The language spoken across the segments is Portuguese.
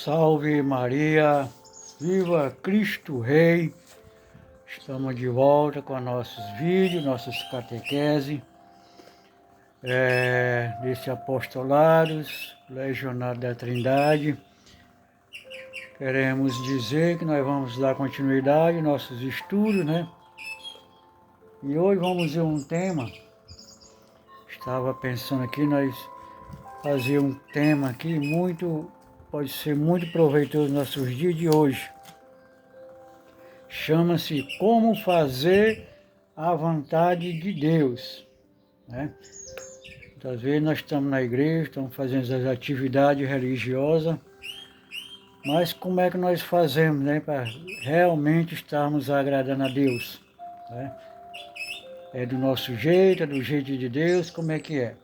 Salve Maria, viva Cristo Rei! Estamos de volta com nossos vídeos, nossas catequeses, desse apostolados, Legionário da Trindade. Queremos dizer que nós vamos dar continuidade aos nossos estudos, né? E hoje vamos ver um tema. Estava pensando aqui, nós fazer um tema aqui pode ser muito proveitoso nos nossos dias de hoje. Chama-se Como Fazer a Vontade de Deus, né? Muitas vezes nós estamos na igreja, estamos fazendo as atividades religiosas, mas como é que nós fazemos, né, para realmente estarmos agradando a Deus, né? É do nosso jeito, é do jeito de Deus, como é que é?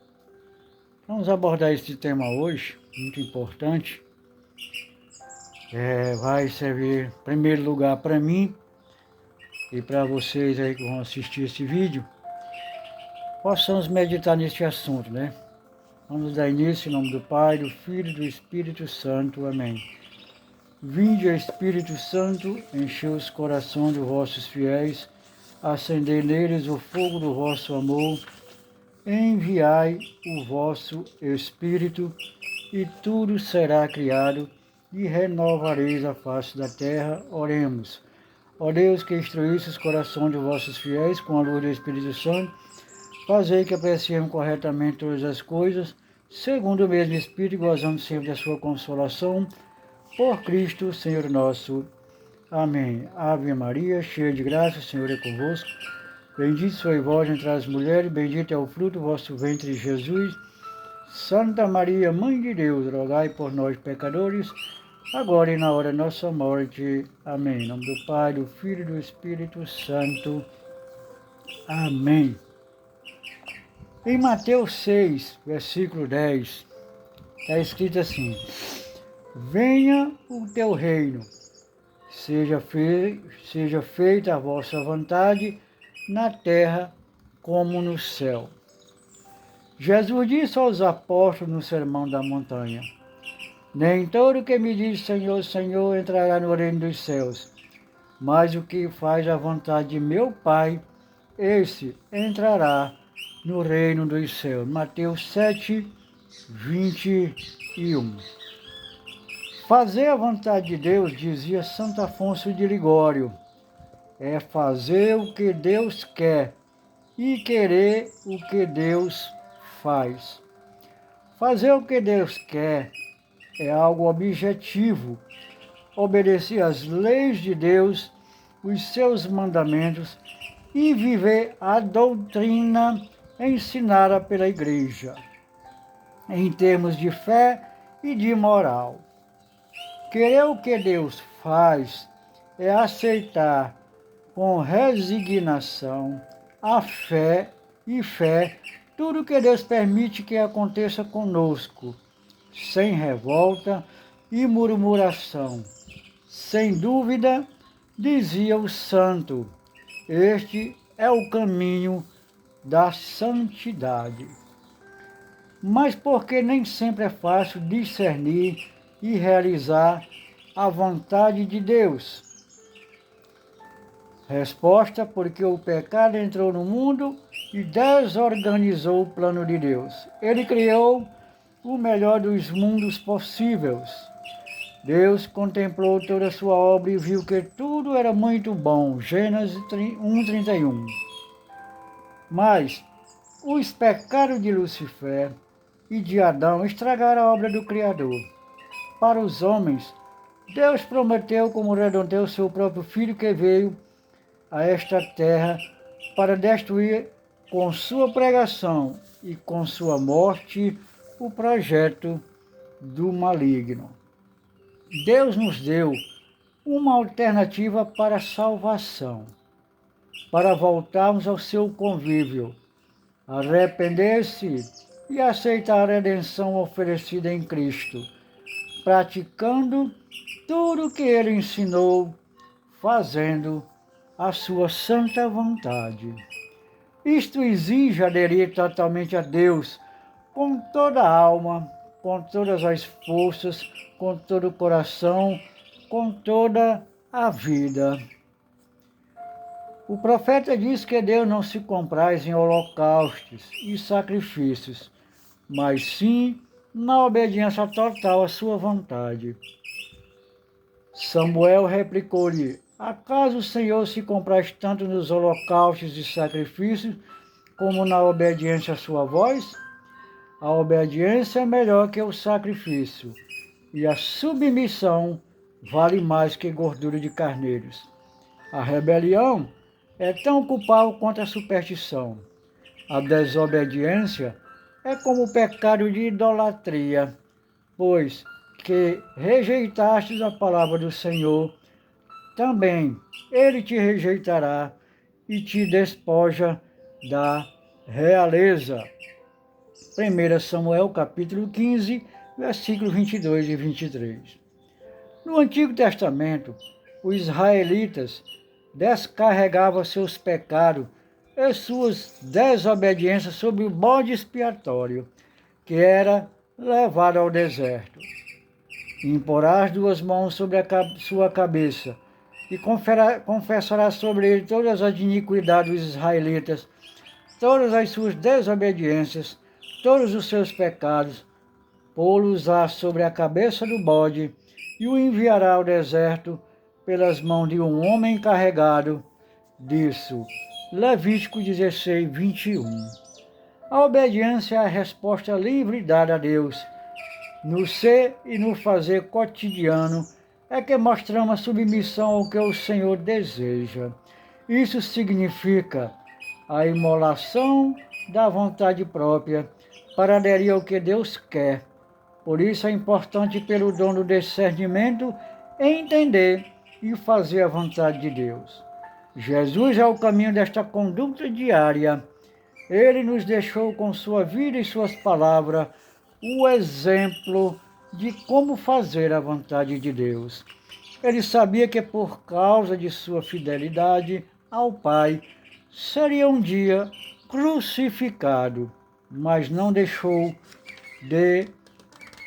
Vamos abordar esse tema hoje, muito importante. Vai servir, em primeiro lugar, para mim e para vocês aí que vão assistir esse vídeo, possamos meditar neste assunto, né? Vamos dar início em nome do Pai, do Filho e do Espírito Santo. Amém. Vinde, Espírito Santo, enchei os corações dos vossos fiéis, acendei neles o fogo do vosso amor, enviai o vosso Espírito, e tudo será criado, e renovareis a face da terra. Oremos. Ó Deus, que instruísse os corações dos vossos fiéis com a luz do Espírito Santo, fazei que apreciemos corretamente todas as coisas, segundo o mesmo Espírito, gozando sempre da sua consolação, por Cristo, Senhor nosso. Amém. Ave Maria, cheia de graça, o Senhor é convosco. Bendito sois vós entre as mulheres, bendito é o fruto do vosso ventre, Jesus. Santa Maria, Mãe de Deus, rogai por nós, pecadores, agora e na hora de nossa morte. Amém. Em nome do Pai, do Filho e do Espírito Santo. Amém. Em Mateus 6, versículo 10, está escrito assim: venha o teu reino, seja feita a vossa vontade, na terra como no céu. Jesus disse aos apóstolos no Sermão da Montanha: nem todo que me diz Senhor, Senhor entrará no reino dos céus, mas o que faz a vontade de meu Pai, esse entrará no reino dos céus. Mateus 7, 21. Fazer a vontade de Deus, dizia Santo Afonso de Ligório, é fazer o que Deus quer e querer o que Deus faz. Fazer o que Deus quer é algo objetivo, obedecer às leis de Deus, os seus mandamentos e viver a doutrina ensinada pela Igreja, em termos de fé e de moral. Querer o que Deus faz é aceitar com resignação, a fé tudo que Deus permite que aconteça conosco, sem revolta e murmuração. Sem dúvida, dizia o santo, este é o caminho da santidade. Mas porque nem sempre é fácil discernir e realizar a vontade de Deus? Resposta: porque o pecado entrou no mundo e desorganizou o plano de Deus. Ele criou o melhor dos mundos possíveis. Deus contemplou toda a sua obra e viu que tudo era muito bom. Gênesis 1:31. Mas os pecados de Lucifer e de Adão estragaram a obra do Criador. Para os homens, Deus prometeu como redentor seu próprio Filho, que veio a esta terra para destruir com sua pregação e com sua morte o projeto do maligno. Deus nos deu uma alternativa para a salvação, para voltarmos ao seu convívio, arrepender-se e aceitar a redenção oferecida em Cristo, praticando tudo o que Ele ensinou, fazendo a sua santa vontade. Isto exige aderir totalmente a Deus com toda a alma, com todas as forças, com todo o coração, com toda a vida. O profeta diz que Deus não se compraz em holocaustos e sacrifícios, mas sim na obediência total à sua vontade. Samuel replicou-lhe: acaso o Senhor se compraz tanto nos holocaustos e sacrifícios como na obediência à sua voz? A obediência é melhor que o sacrifício, e a submissão vale mais que gordura de carneiros. A rebelião é tão culpável quanto a superstição. A desobediência é como o pecado de idolatria, pois que rejeitastes a palavra do Senhor, também ele te rejeitará e te despoja da realeza. 1 Samuel capítulo 15, versículos 22 e 23. No Antigo Testamento, os israelitas descarregavam seus pecados e suas desobediências sobre o bode expiatório, que era levado ao deserto. Imporá as duas mãos sobre a sua cabeça e confessará sobre ele todas as iniquidades dos israelitas, todas as suas desobediências, todos os seus pecados, pô-los-á sobre a cabeça do bode e o enviará ao deserto pelas mãos de um homem encarregado disso. Levítico 16, 21. A obediência é a resposta livre dada a Deus. No ser e no fazer cotidiano é que mostramos a submissão ao que o Senhor deseja. Isso significa a imolação da vontade própria para aderir ao que Deus quer. Por isso é importante, pelo dom do discernimento, entender e fazer a vontade de Deus. Jesus é o caminho desta conduta diária. Ele nos deixou com sua vida e suas palavras o exemplo de como fazer a vontade de Deus. Ele sabia que por causa de sua fidelidade ao Pai, seria um dia crucificado, mas não deixou de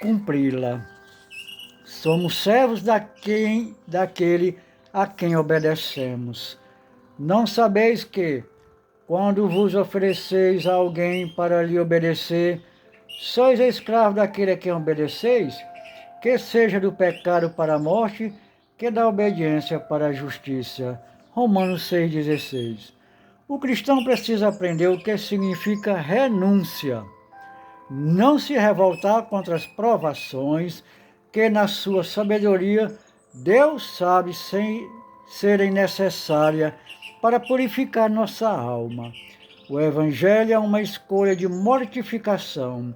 cumpri-la. Somos servos daquele a quem obedecemos. Não sabeis que, quando vos ofereceis a alguém para lhe obedecer, sois escravos daquele a quem obedeceis, que seja do pecado para a morte, que da obediência para a justiça. Romanos 6,16. O cristão precisa aprender o que significa renúncia. Não se revoltar contra as provações que, na sua sabedoria, Deus sabe serem necessárias para purificar nossa alma. O Evangelho é uma escolha de mortificação.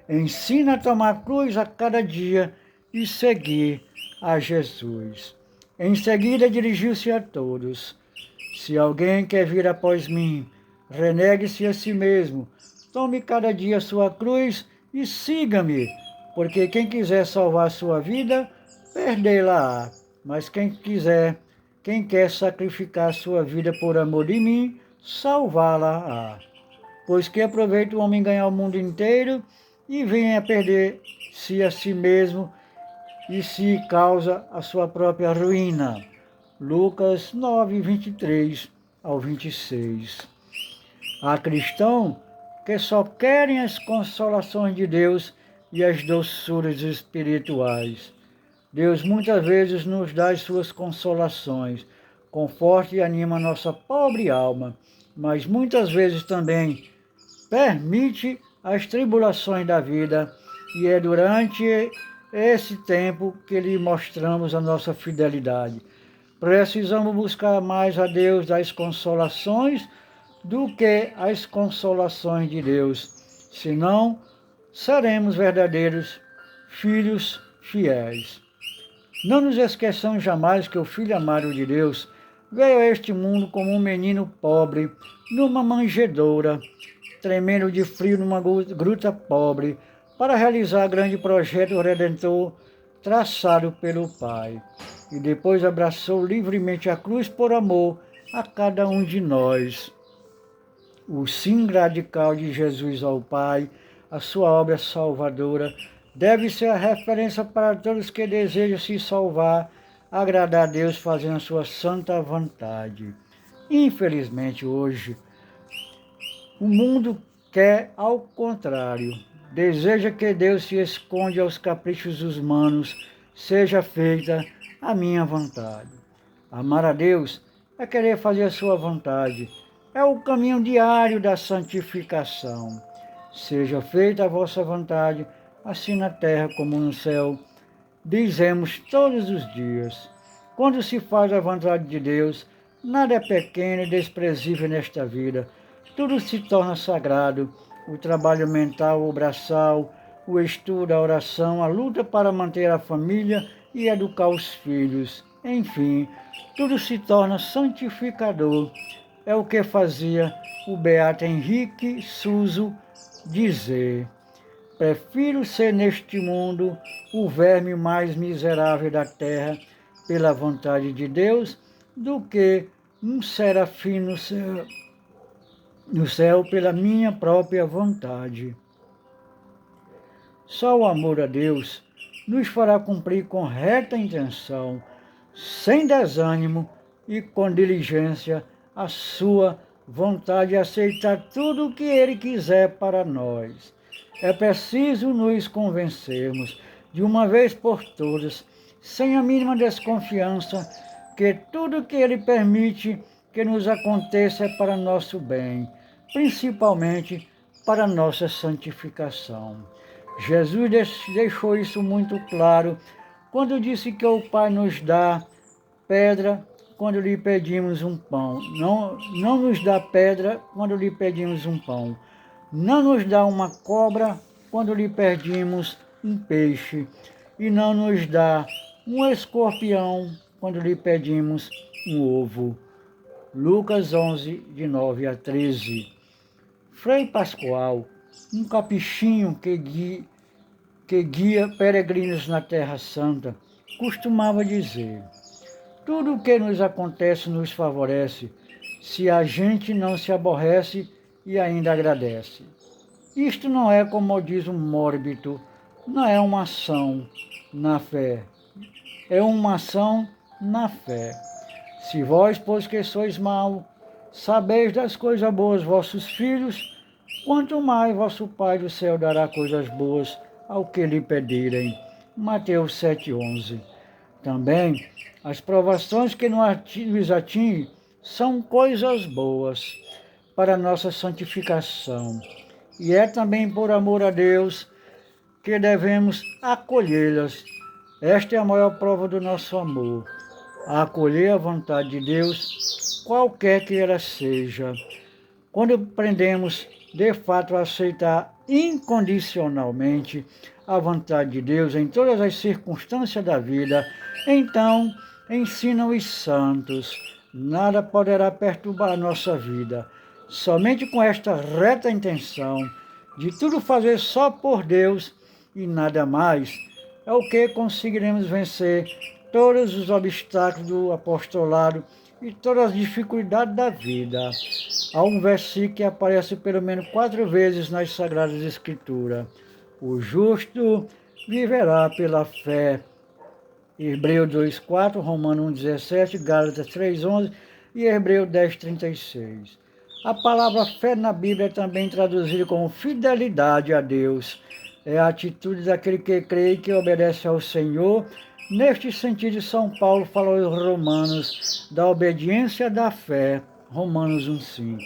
Ensina a tomar cruz a cada dia e seguir a Jesus. Em seguida, dirigiu-se a todos: se alguém quer vir após mim, renegue-se a si mesmo, tome cada dia sua cruz e siga-me, porque quem quiser salvar sua vida, perdê-la-á. Mas quem quer sacrificar sua vida por amor de mim, salvá-la-á. Pois que aproveita o homem ganhar o mundo inteiro e venha a perder-se a si mesmo e se causa a sua própria ruína. Lucas 9, 23 ao 26. Há cristãos que só querem as consolações de Deus e as doçuras espirituais. Deus muitas vezes nos dá as suas consolações, conforta e anima a nossa pobre alma, mas muitas vezes também permite as tribulações da vida, e é durante esse tempo que lhe mostramos a nossa fidelidade. Precisamos buscar mais a Deus das consolações do que as consolações de Deus, senão seremos verdadeiros filhos fiéis. Não nos esqueçamos jamais que o Filho amado de Deus veio a este mundo como um menino pobre, numa manjedoura, tremendo de frio numa gruta pobre, para realizar grande projeto redentor traçado pelo Pai. E depois abraçou livremente a cruz por amor a cada um de nós. O sim radical de Jesus ao Pai, a sua obra salvadora, deve ser a referência para todos que desejam se salvar, agradar a Deus fazendo a sua santa vontade. Infelizmente, hoje, o mundo quer ao contrário. Deseja que Deus se esconde aos caprichos humanos, seja feita a minha vontade. Amar a Deus é querer fazer a sua vontade. É o caminho diário da santificação. Seja feita a vossa vontade, assim na terra como no céu. Dizemos todos os dias. Quando se faz a vontade de Deus, nada é pequeno e desprezível nesta vida. Tudo se torna sagrado. O trabalho mental, o braçal, o estudo, a oração, a luta para manter a família e educar os filhos. Enfim, tudo se torna santificador. É o que fazia o beato Henrique Suso dizer: prefiro ser neste mundo o verme mais miserável da terra pela vontade de Deus do que um serafim no céu pela minha própria vontade. Só o amor a Deus nos fará cumprir com reta intenção, sem desânimo e com diligência a sua vontade e aceitar tudo o que Ele quiser para nós. É preciso nos convencermos, de uma vez por todas, sem a mínima desconfiança, que tudo o que Ele permite que nos aconteça é para nosso bem, principalmente para nossa santificação. Jesus deixou isso muito claro quando disse que o Pai nos dá pedra quando lhe pedimos um pão. Não nos dá pedra quando lhe pedimos um pão. Não nos dá uma cobra quando lhe pedimos um peixe. E não nos dá um escorpião quando lhe pedimos um ovo. Lucas 11, de 9 a 13. Frei Pascoal, um capichinho que guia peregrinos na Terra Santa, costumava dizer: tudo o que nos acontece nos favorece, se a gente não se aborrece e ainda agradece. Isto não é, como diz um mórbido, não é uma ação na fé, é uma ação na fé. Se vós, pois que sois mau, sabeis das coisas boas vossos filhos, quanto mais vosso Pai do céu dará coisas boas ao que lhe pedirem. Mateus 7,11. Também, as provações que nos atingem são coisas boas para a nossa santificação. E é também por amor a Deus que devemos acolhê-las. Esta é a maior prova do nosso amor, a acolher a vontade de Deus, qualquer que ela seja. Quando aprendemos, de fato, a aceitar incondicionalmente a vontade de Deus em todas as circunstâncias da vida, então, ensinam os santos, nada poderá perturbar a nossa vida. Somente com esta reta intenção de tudo fazer só por Deus e nada mais, é o que conseguiremos vencer todos os obstáculos do apostolado e todas as dificuldades da vida. Há um versículo que aparece pelo menos 4 vezes nas Sagradas Escrituras: o justo viverá pela fé. Hebreus 2,4, Romanos 1,17, Gálatas 3,11 e Hebreus 10,36. A palavra fé na Bíblia é também traduzida como fidelidade a Deus. É a atitude daquele que crê e que obedece ao Senhor. Neste sentido, São Paulo falou aos Romanos da obediência da fé, Romanos 1,5.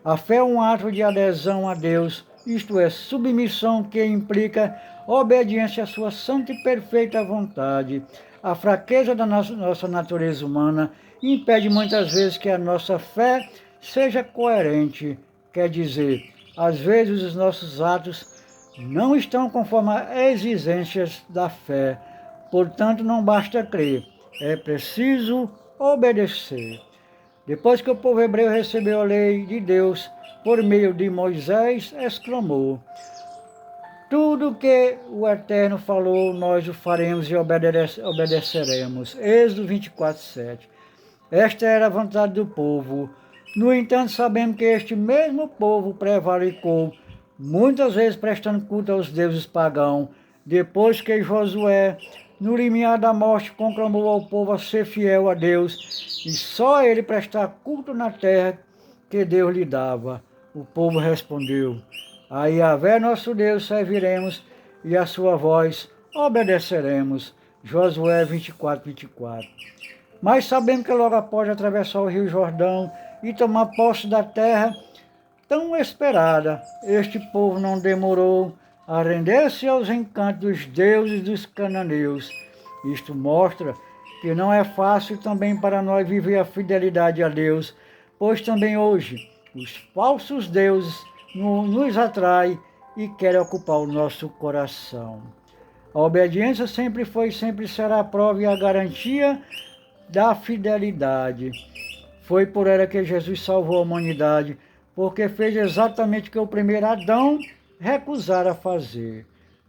A fé é um ato de adesão a Deus, isto é, submissão que implica obediência à sua santa e perfeita vontade. A fraqueza da nossa natureza humana impede muitas vezes que a nossa fé seja coerente. Quer dizer, às vezes os nossos atos não estão conforme as exigências da fé. Portanto, não basta crer, é preciso obedecer. Depois que o povo hebreu recebeu a lei de Deus por meio de Moisés, exclamou: tudo que o Eterno falou, nós o faremos e obedeceremos. Êxodo 24:7. Esta era a vontade do povo. No entanto, sabemos que este mesmo povo prevaricou, muitas vezes prestando culto aos deuses pagãos, depois que Josué, no limiar da morte, conclamou ao povo a ser fiel a Deus e só a ele prestar culto na terra que Deus lhe dava. O povo respondeu: a Yahvé nosso Deus serviremos e a sua voz obedeceremos. Josué 24, 24. Mas sabendo que logo após atravessar o rio Jordão e tomar posse da terra tão esperada, este povo não demorou a render-se aos encantos dos deuses dos cananeus. Isto mostra que não é fácil também para nós viver a fidelidade a Deus, pois também hoje os falsos deuses nos atraem e querem ocupar o nosso coração. A obediência sempre foi e sempre será a prova e a garantia da fidelidade. Foi por ela que Jesus salvou a humanidade, porque fez exatamente o que o primeiro Adão recusara fazer.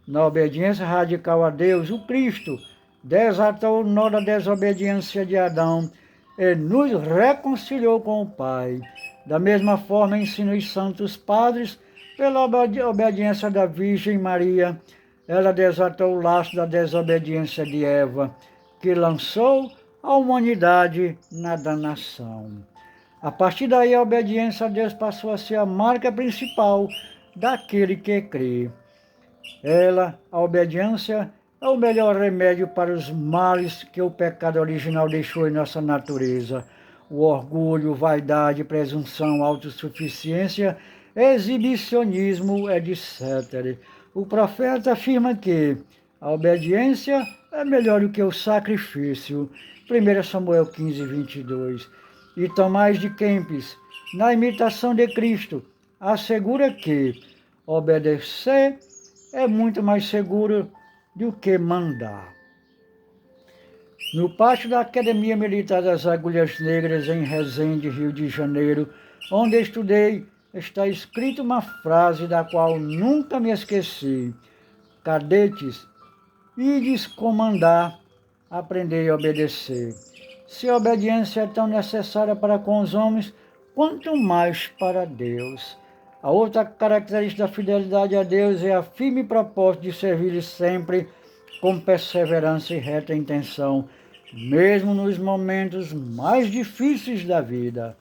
Na obediência radical a Deus, o Cristo desatou o nó da desobediência de Adão e nos reconciliou com o Pai. Da mesma forma, ensina os santos padres, pela obediência da Virgem Maria, ela desatou o laço da desobediência de Eva, que lançou a humanidade na danação. A partir daí, a obediência a Deus passou a ser a marca principal daquele que crê. A obediência, é o melhor remédio para os males que o pecado original deixou em nossa natureza. O orgulho, vaidade, presunção, autossuficiência, exibicionismo, etc. O profeta afirma que a obediência é melhor do que o sacrifício. 1 Samuel 15, 22. E Tomás de Kempis, na imitação de Cristo, assegura que obedecer é muito mais seguro do que mandar. No pátio da Academia Militar das Agulhas Negras, em Resende, Rio de Janeiro, onde estudei, está escrita uma frase da qual nunca me esqueci. Cadetes, ides comandar, aprendei a obedecer. Se a obediência é tão necessária para com os homens, quanto mais para Deus. A outra característica da fidelidade a Deus é a firme propósito de servir-lhe sempre com perseverança e reta intenção, mesmo nos momentos mais difíceis da vida.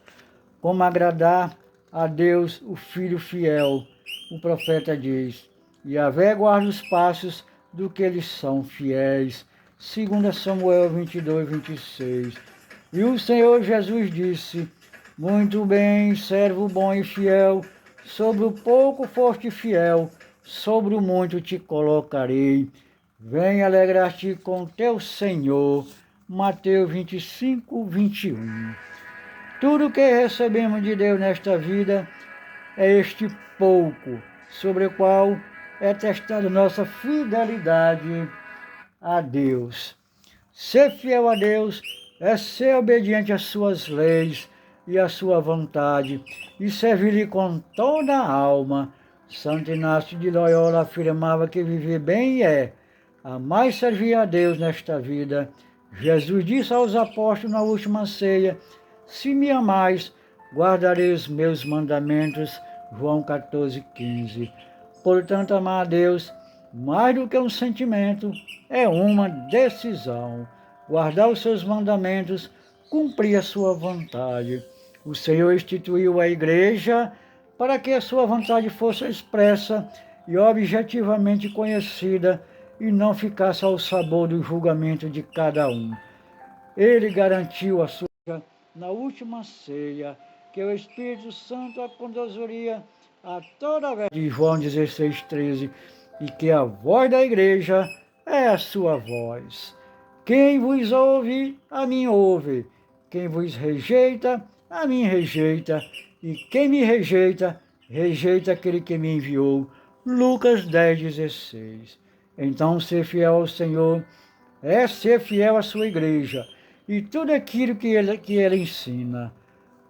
Como agradar a Deus, o Filho fiel, o profeta diz: Yahvé guarda os passos do que eles são fiéis. 2 Samuel 22, 26. E o Senhor Jesus disse: muito bem, servo bom e fiel, sobre o pouco foste fiel, sobre o muito te colocarei. Vem alegrar-te com teu Senhor. Mateus 25, 21. Tudo que recebemos de Deus nesta vida é este pouco, sobre o qual é testada nossa fidelidade a Deus. Ser fiel a Deus é ser obediente às suas leis e à sua vontade, e servir-lhe com toda a alma. Santo Inácio de Loyola afirmava que viver bem é amar e servir a Deus nesta vida. Jesus disse aos apóstolos na última ceia: se me amais, guardarei os meus mandamentos. João 14, 15. Portanto, amar a Deus, mais do que um sentimento, é uma decisão. Guardar os seus mandamentos, cumprir a sua vontade. O Senhor instituiu a igreja para que a sua vontade fosse expressa e objetivamente conhecida e não ficasse ao sabor do julgamento de cada um. Ele garantiu a sua na última ceia, que o Espírito Santo a conduziria a toda a verdade, de João 16, 13, e que a voz da igreja é a sua voz. Quem vos ouve, a mim ouve. Quem vos rejeita, a mim rejeita. E quem me rejeita, rejeita aquele que me enviou. Lucas 10, 16. Então, ser fiel ao Senhor é ser fiel à sua igreja e tudo aquilo que ele ensina.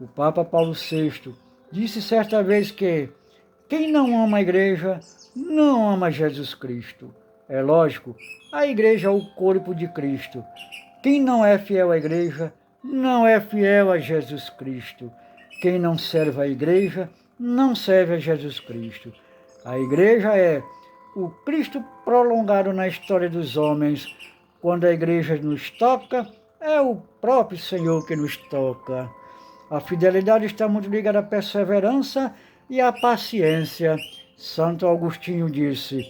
O Papa Paulo VI disse certa vez que quem não ama a igreja não ama Jesus Cristo. É lógico, a igreja é o corpo de Cristo. Quem não é fiel à igreja não é fiel a Jesus Cristo. Quem não serve a igreja não serve a Jesus Cristo. A igreja é o Cristo prolongado na história dos homens. Quando a igreja nos toca, é o próprio Senhor que nos toca. A fidelidade está muito ligada à perseverança e à paciência. Santo Agostinho disse: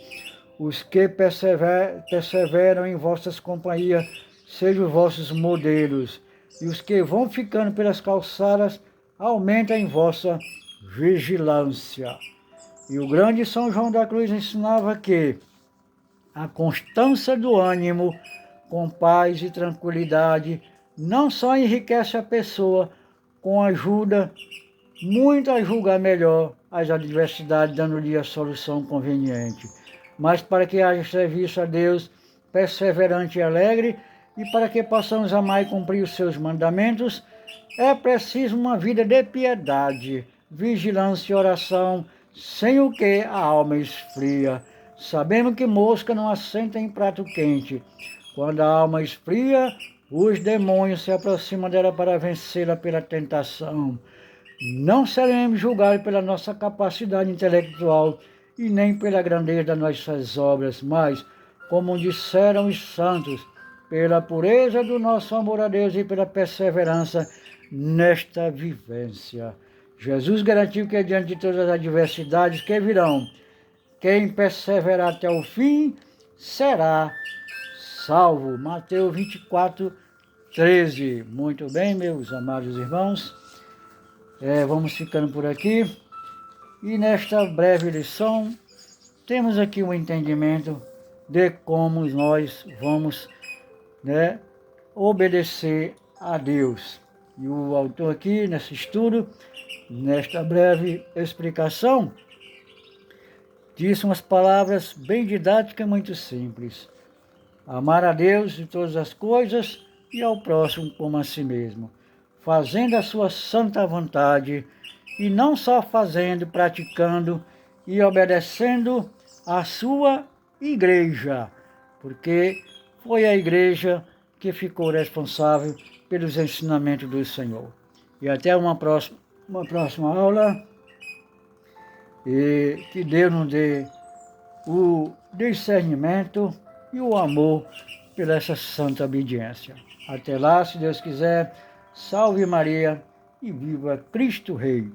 os que perseveram em vossas companhias sejam os vossos modelos, e os que vão ficando pelas calçadas aumentem vossa vigilância. E o grande São João da Cruz ensinava que a constância do ânimo, com paz e tranquilidade, não só enriquece a pessoa, com ajuda muito a julgar melhor as adversidades, dando-lhe a solução conveniente. Mas para que haja serviço a Deus perseverante e alegre, e para que possamos amar e cumprir os seus mandamentos, é preciso uma vida de piedade, vigilância e oração, sem o que a alma esfria. Sabemos que mosca não assenta em prato quente. Quando a alma esfria, os demônios se aproximam dela para vencê-la pela tentação. Não seremos julgados pela nossa capacidade intelectual e nem pela grandeza das nossas obras, mas, como disseram os santos, pela pureza do nosso amor a Deus e pela perseverança nesta vivência. Jesus garantiu que diante de todas as adversidades que virão, quem perseverar até o fim será salvo. Mateus 24, 13. Muito bem, meus amados irmãos. Vamos ficando por aqui. E nesta breve lição, temos aqui um entendimento de como nós vamos obedecer a Deus. E o autor aqui, nesse estudo, nesta breve explicação, disse umas palavras bem didáticas e muito simples. Amar a Deus de todas as coisas e ao próximo como a si mesmo, fazendo a sua santa vontade, e não só fazendo, praticando e obedecendo a sua igreja, porque foi a igreja que ficou responsável pelos ensinamentos do Senhor. E até uma próxima aula, e que Deus nos dê o discernimento e o amor pela essa santa obediência. Até lá, se Deus quiser, salve Maria e viva Cristo Rei.